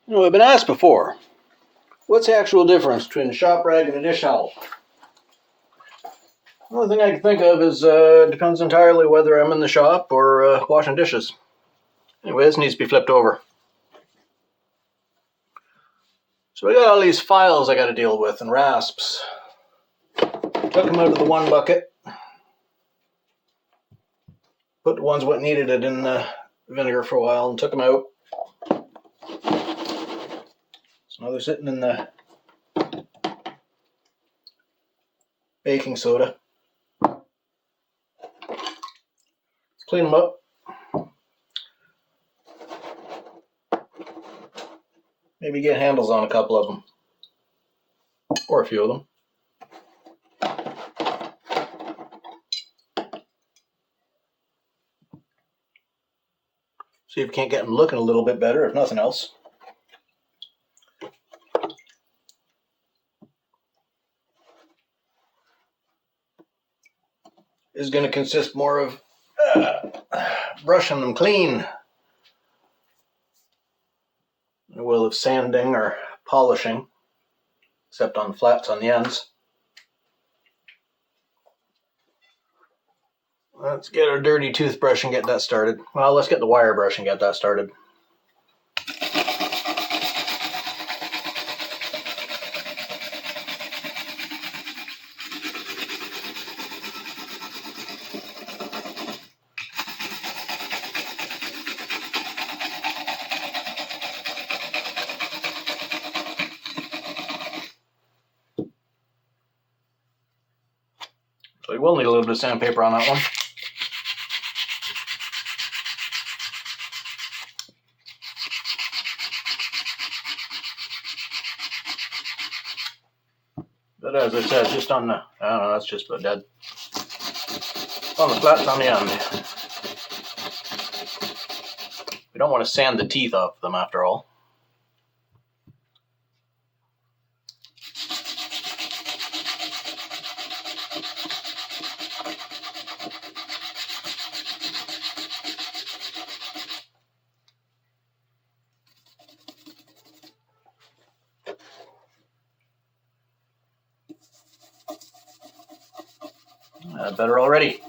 I've been asked before, what's the actual difference between a shop rag and a dish towel? The only thing I can think of is it depends entirely whether I'm in the shop or washing dishes. Anyway, this needs to be flipped over. So I got all these files I got to deal with and rasps. Took them out of the one bucket. Put the ones what needed it in the vinegar for a while and took them out. So now they're sitting in the baking soda. Let's clean them up. Maybe get handles on a couple of them. Or a few of them. See if we can't get them looking a little bit better, if nothing else. Is going to consist more of brushing them clean than it will of sanding or polishing, except on the flats on the ends. Let's get our dirty toothbrush and get that started. Well, let's get the wire brush and get that started. So we will need a little bit of sandpaper on that one. But as I said, just on the, I don't know, that's just about dead. On the flats on the end. We don't want to sand the teeth off them after all. Better already.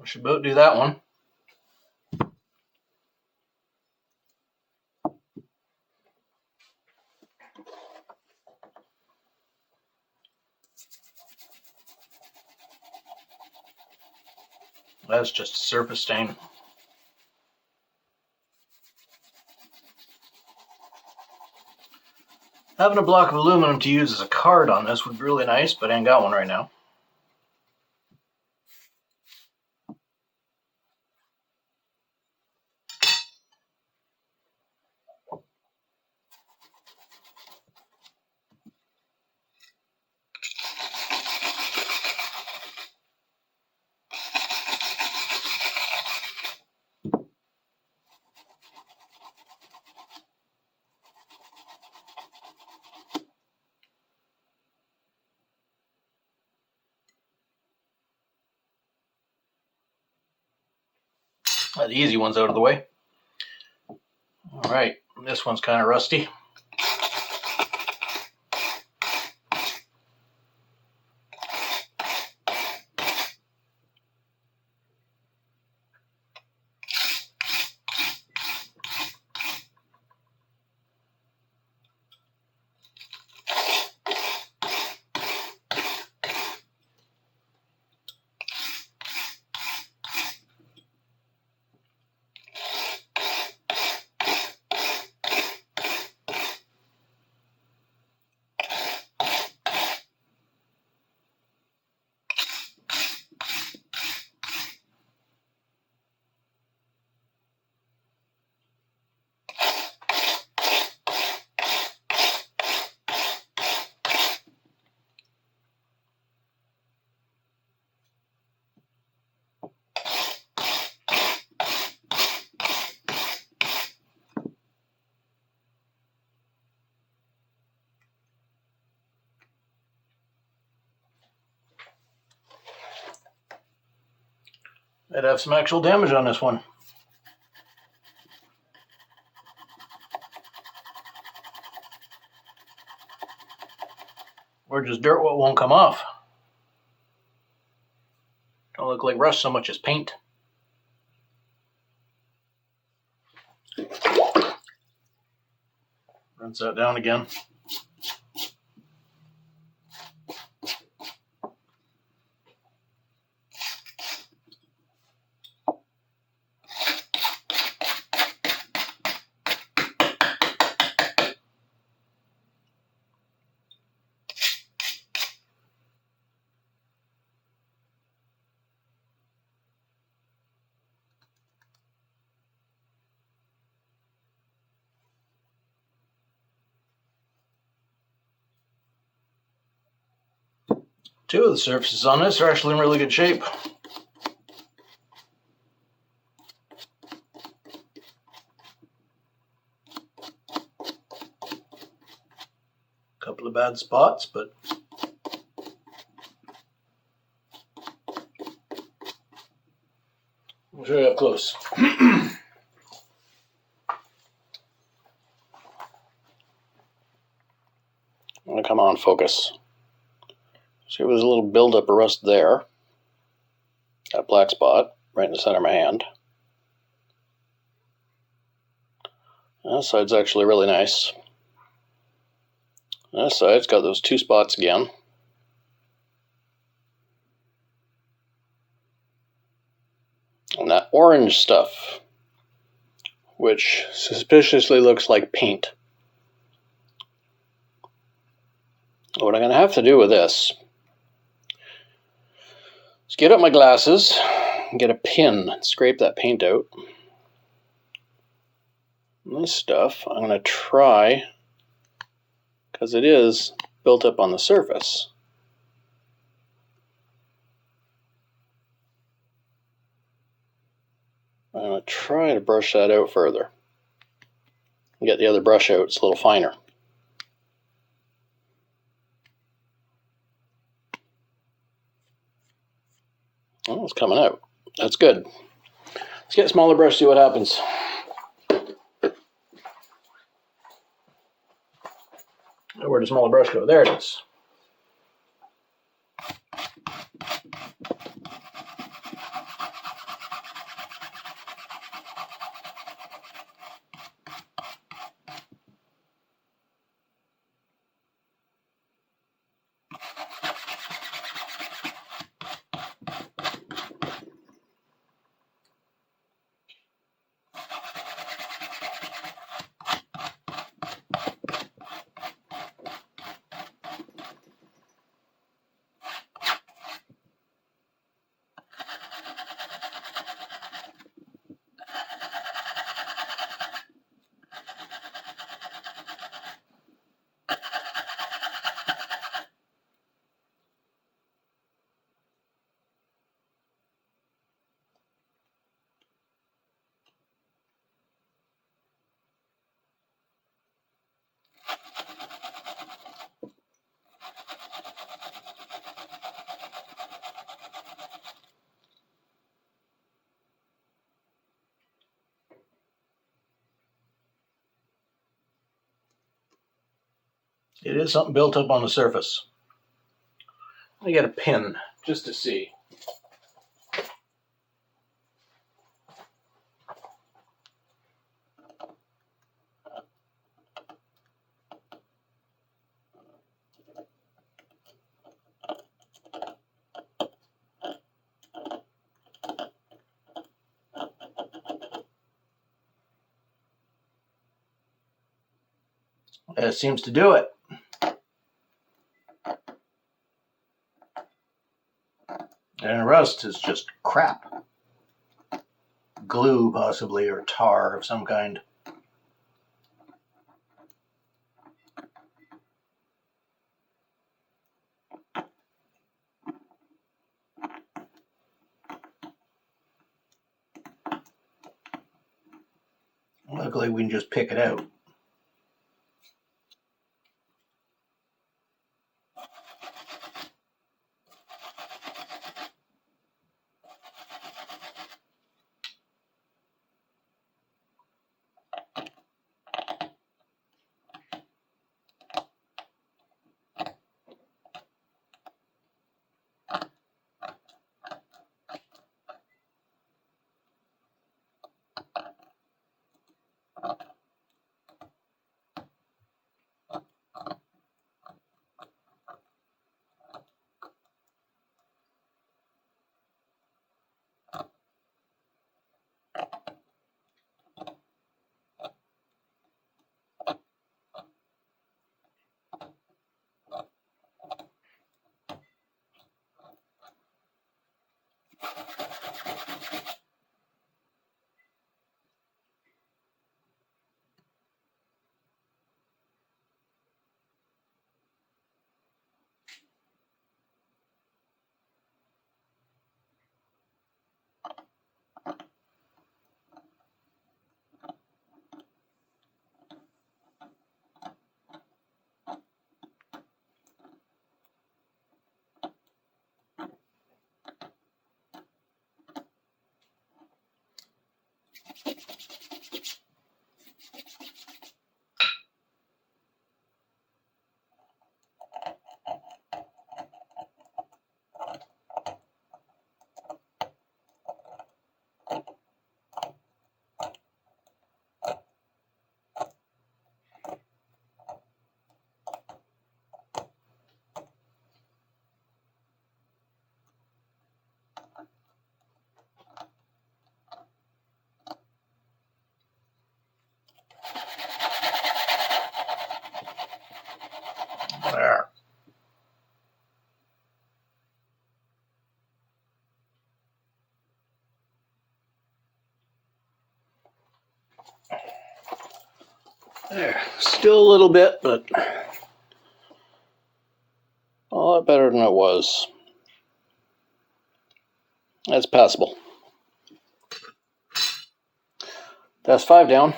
We should both do that one. That's just a surface stain. Having a block of aluminum to use as a card on this would be really nice, but I ain't got one right now. The easy one's out of the way. All right, this one's kind of rusty. I'd have some actual damage on this one. Or just dirt what won't come off. Don't look like rust so much as paint. Rinse that down again. Two of the surfaces on this are actually in really good shape. Couple of bad spots, but I'll show you up close. I'm going to come on focus. See, there's a little buildup of rust there. That black spot right in the center of my hand. That side's actually really nice. This side's got those two spots again. And that orange stuff, which suspiciously looks like paint. What I'm going to have to do with this is get up my glasses and get a pin and scrape that paint out. And this stuff I'm going to try, because it is built up on the surface. I'm going to try to brush that out further. And get the other brush out, it's a little finer. Oh, it's coming out. That's good. Let's get a smaller brush, see what happens. Where'd the smaller brush go? There it is. It is something built up on the surface. I get a pin just to see. That seems to do it. And the rest is just crap. Glue, possibly, or tar of some kind. Luckily, we can just pick it out. There, still a little bit, but a lot better than it was. That's passable. That's 5 down.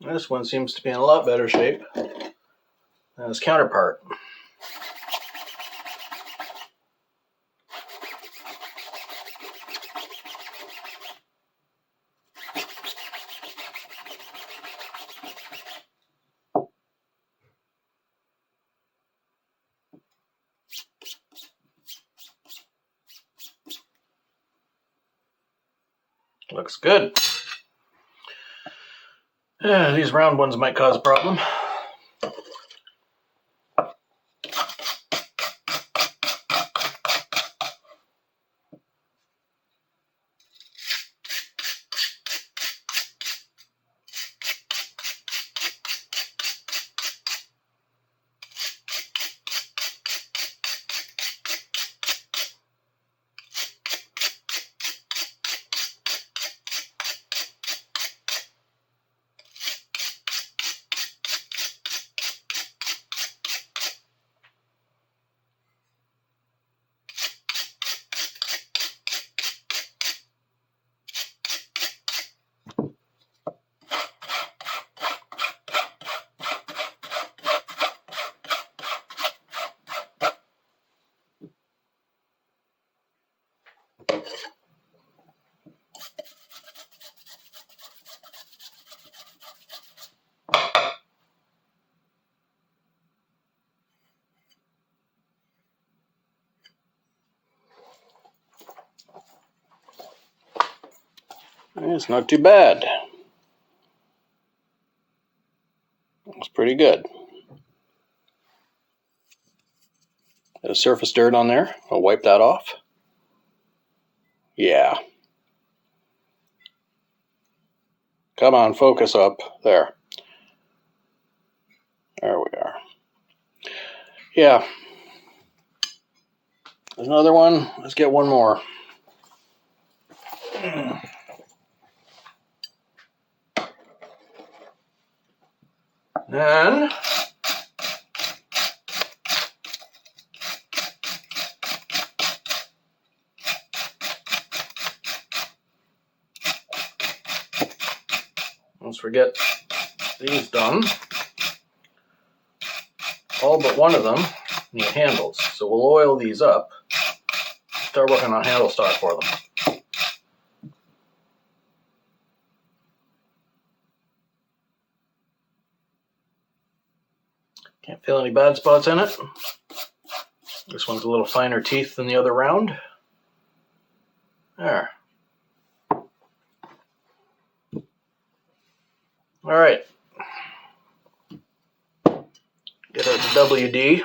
This one seems to be in a lot better shape than its counterpart. Looks good. These round ones might cause a problem. It's not too bad. It's pretty good. There's surface dirt on there. I'll wipe that off. Yeah. Come on, focus up. There. There we are. Yeah. There's another one. Let's get one more. Then let's forget these done. All but one of them need handles, so we'll oil these up. Start working on handle stock for them. Can't feel any bad spots in it. This one's a little finer teeth than the other round. There. All right. Get out the WD.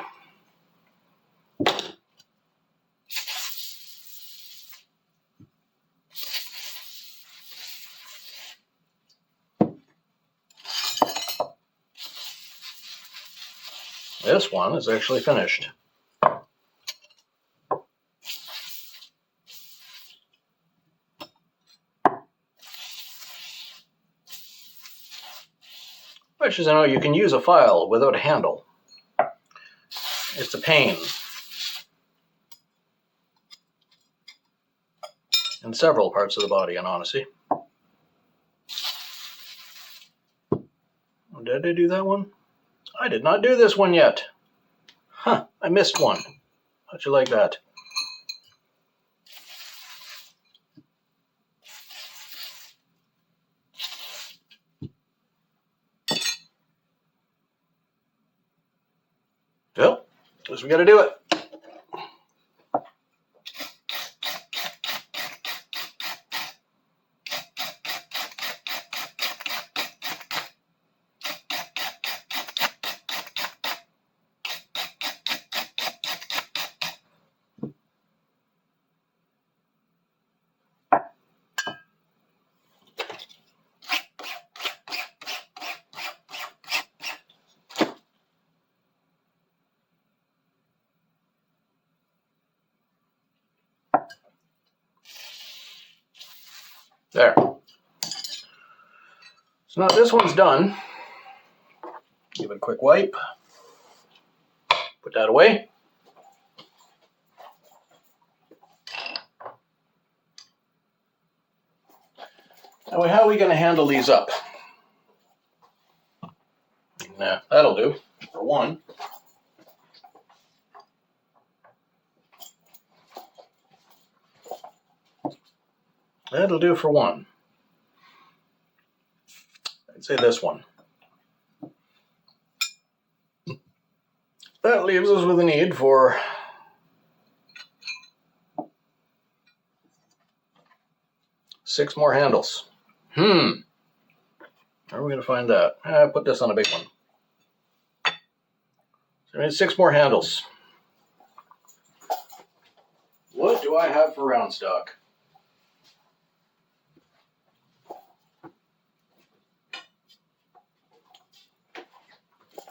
This one is actually finished. Which is, you can use a file without a handle. It's a pain. In several parts of the body, in honesty. Did I do that one? I did not do this one yet. Huh, I missed one. How'd you like that? Well, guess we gotta do it. There. So now this one's done. Give it a quick wipe. Put that away. Now, how are we going to handle these up? Nah, that'll do for one. That'll do for one. I'd say this one. That leaves us with a need for 6 more handles. How are we going to find that? Put this on a big one. So I need 6 more handles. What do I have for round stock?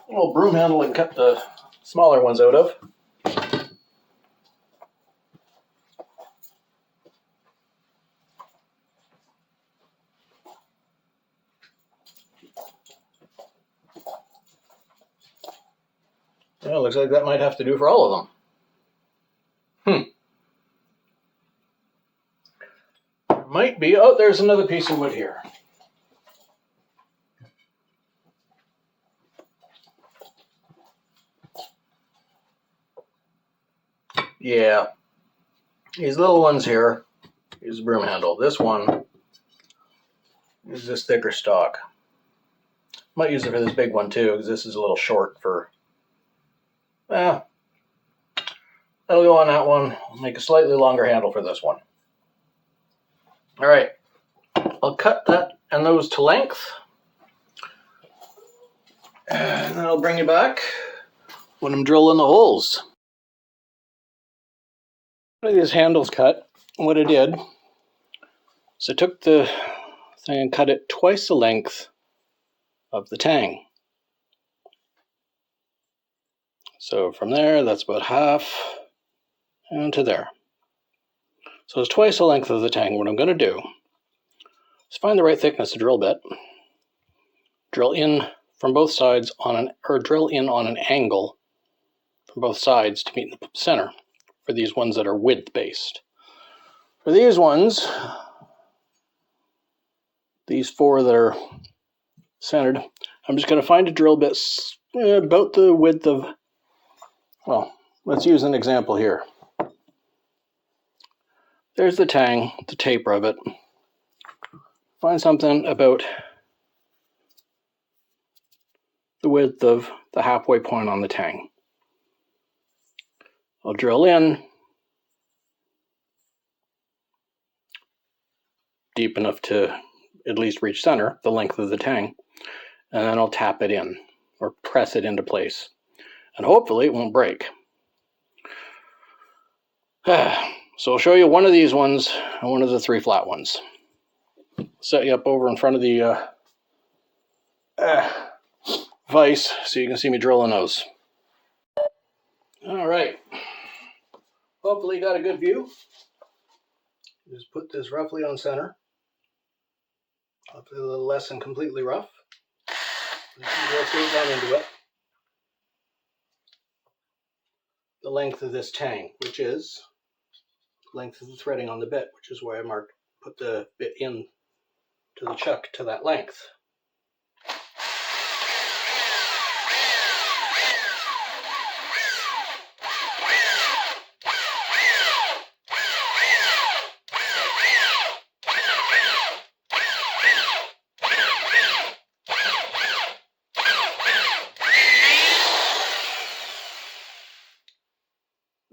A little broom handle and cut the smaller ones out of. Yeah, looks like that might have to do for all of them. Might be. Oh, there's another piece of wood here. Yeah. These little ones here is a broom handle. This one is this thicker stock. Might use it for this big one too, because this is a little short for... that'll go on that one. I'll make a slightly longer handle for this one. All right. I'll cut that and those to length. And then I'll bring you back when I'm drilling the holes. These handles cut. What I did is I took the thing and cut it twice the length of the tang. So from there, that's about half, and to there. So it's twice the length of the tang. What I'm going to do is find the right thickness of drill bit, drill in from both sides drill in on an angle from both sides to meet in the center for these ones that are width based. For these ones, these 4 that are centered, I'm just going to find a drill bit about the width of, well, let's use an example here. There's the tang, the taper of it. Find something about the width of the halfway point on the tang. I'll drill in deep enough to at least reach center, the length of the tang, and then I'll tap it in or press it into place. And hopefully it won't break. So I'll show you one of these ones and one of the 3 flat ones. Set you up over in front of the vise so you can see me drilling those. All right. Hopefully you got a good view. Just put this roughly on center. Hopefully a little less than completely rough. We'll save down into it. The length of this tang, which is the length of the threading on the bit, which is why I put the bit in to the chuck to that length.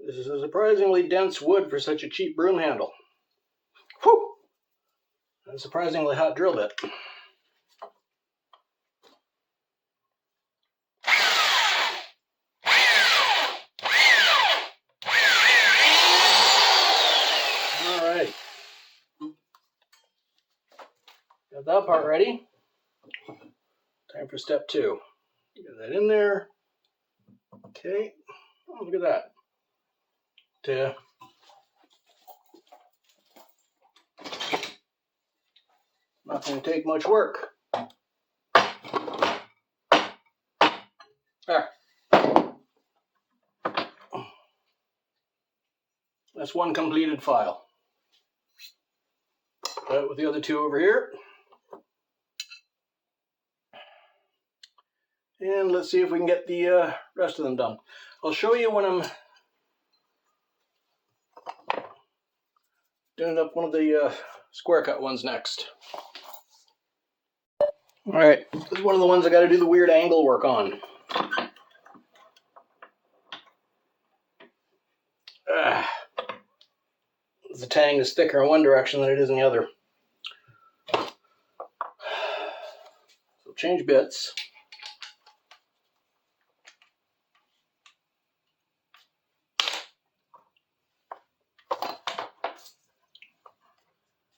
This is a surprisingly dense wood for such a cheap broom handle. Whew! And a surprisingly hot drill bit. Alright. Got that part ready. Time for step 2. Get that in there. Okay. Oh, look at that. Not going to take much work. There. That's one completed file. With the other two over here. And let's see if we can get the rest of them done. I'll show you when I'm doing up one of the square cut ones next. Alright, this is one of the ones I got to do the weird angle work on. The tang is thicker in one direction than it is in the other. So change bits.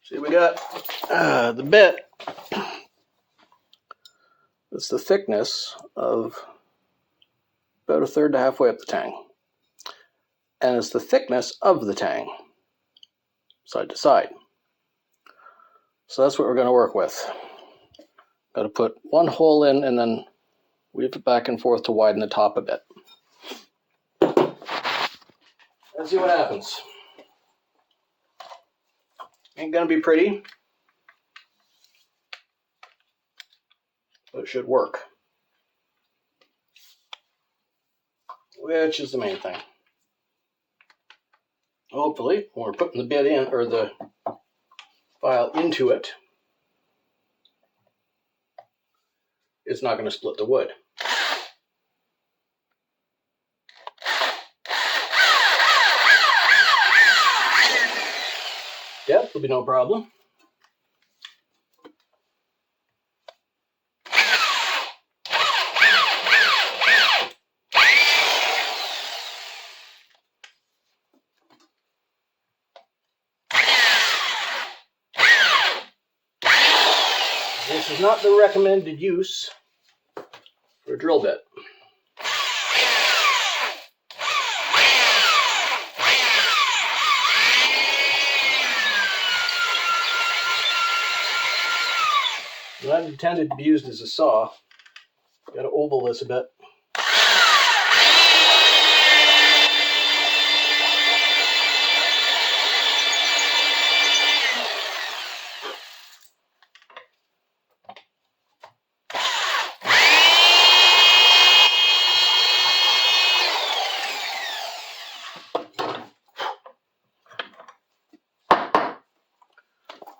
See, we got the bit. It's the thickness of about a third to halfway up the tang. And it's the thickness of the tang, side to side. So that's what we're going to work with. Got to put one hole in and then weave it back and forth to widen the top a bit. Let's see what happens. Ain't going to be pretty, but it should work. Which is the main thing. Hopefully, when we're putting the bit in, or the file into it, it's not going to split the wood. Yep, there'll be no problem. This is not the recommended use for a drill bit. Not intended to be used as a saw. Got to oval this a bit.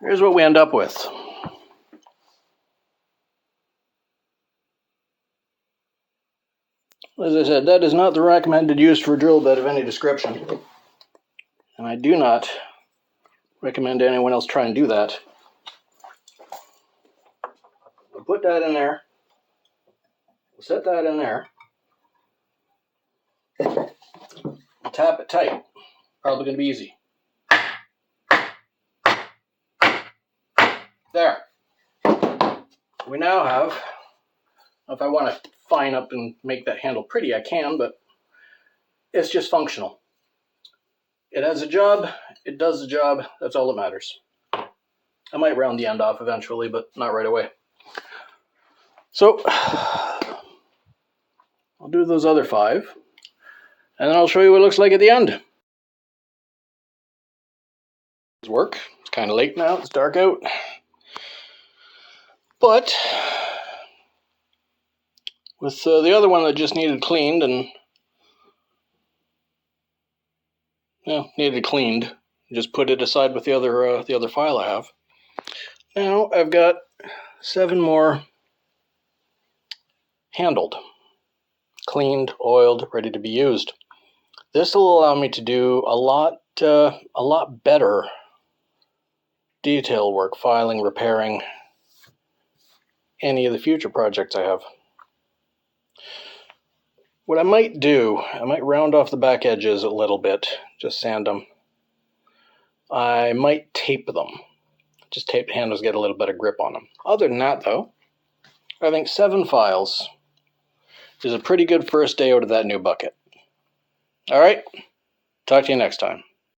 Here's what we end up with. As I said, that is not the recommended use for a drill bit of any description. And I do not recommend anyone else try and do that. We'll put that in there. We'll set that in there. We'll tap it tight. Probably going to be easy. There. We now have, if I want to fine up and make that handle pretty, I can, but it's just functional. It has a job, it does the job, that's all that matters. I might round the end off eventually, but not right away. So, I'll do those other 5, and then I'll show you what it looks like at the end. Work. It's kind of late now, it's dark out. But with the other one that just needed cleaned and needed cleaned, just put it aside with the other file I have. Now I've got 7 more handled, cleaned, oiled, ready to be used. This will allow me to do a lot better detail work, filing, repairing any of the future projects I have. What I might do, I might round off the back edges a little bit, just sand them. I might tape them. Just tape the handles, get a little bit of grip on them. Other than that though, I think 7 files is a pretty good first day out of that new bucket. Alright, talk to you next time.